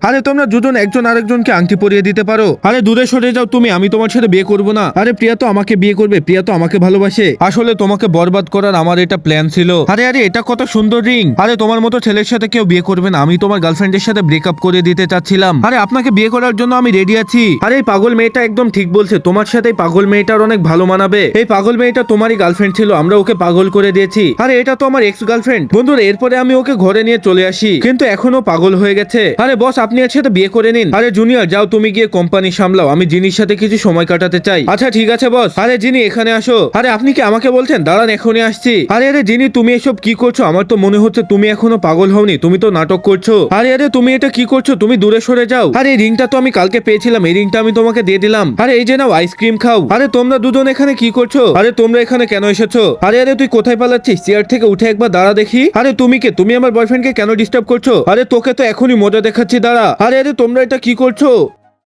আরে তোমরা দুজন একজন আরেকজনকে আংটি পরিয়ে দিতে পারো। আরে দূরে সরে যাও তুমি, আমি তোমার সাথে বিয়ে করবো না। আরে প্রিয়া তো আমাকে বিয়ে করবে, প্রিয়া তো আমাকে ভালোবাসে। আসলে তোমাকে বরবাদ করার আমার এটা প্ল্যান ছিল। আরে আরে এটা কত সুন্দর রিং। আরে তোমার মতো ছেলের সাথে কেউ বিয়ে করবে না, আমি তোমার গার্লফ্রেন্ডের সাথে ব্রেকআপ করে দিতে চাচ্ছিলাম। আরে আপনাকে বিয়ে করার জন্য আমি রেডি আছি। আরে এই পাগল মেয়েটা একদম ঠিক বলছে, তোমার সাথে এই পাগল মেয়েটার অনেক ভালো মানাবে। এই পাগল মেয়েটা তোমারই গার্লফ্রেন্ড ছিল, আমরা ওকে পাগল করে দিয়েছি। আরে এটা তো আমার এক্স গার্লফ্রেন্ড। বন্ধুরা এরপরে আমি ওকে ঘরে নিয়ে চলে আসি, কিন্তু এখনো পাগল হয়ে গেছে। আরে বস আপনি এর সাথে বিয়ে করে নিন। আরে জুনিয়র যাও তুমি গিয়ে কোম্পানি সামলাও, আমি জিনির সাথে কিছু সময় কাটাতে চাই। আচ্ছা ঠিক আছে বস। আরে জিনি এখানে আসো। আরে আপনি কি আমাকে বলছেন? দাঁড়ান এখনই আসছি। আরে আরে জিনি তুমি এসব কি করছো? আমার তো মনে হচ্ছে তুমি এখনো পাগল হওনি, তুমি তো নাটক করছো। আরে আরে তুমি এটা কি করছো? তুমি দূরে সরে যাও। আরে এই রিংটা তো আমি কালকে পেয়েছিলাম, এই রিংটা আমি তোমাকে দিয়ে দিলাম। আরে এই যে নাও আইসক্রিম খাও। আরে তোমরা দুজন এখানে কি করছো? আরে তোমরা এখানে কেন এসেছো? আরে আরে তুই কোথায় পালাচ্ছিস? চেয়ার থেকে উঠে একবার দাঁড়া দেখি। আরে তুমি কে? তুমি আমার বয়ফ্রেন্ডকে কেন ডিস্টার্ব করছো? আরে তোকে তো এখনই মজা দেখাচ্ছি, দাঁড়া। আরে আরে তোমরা এটা কি করছো?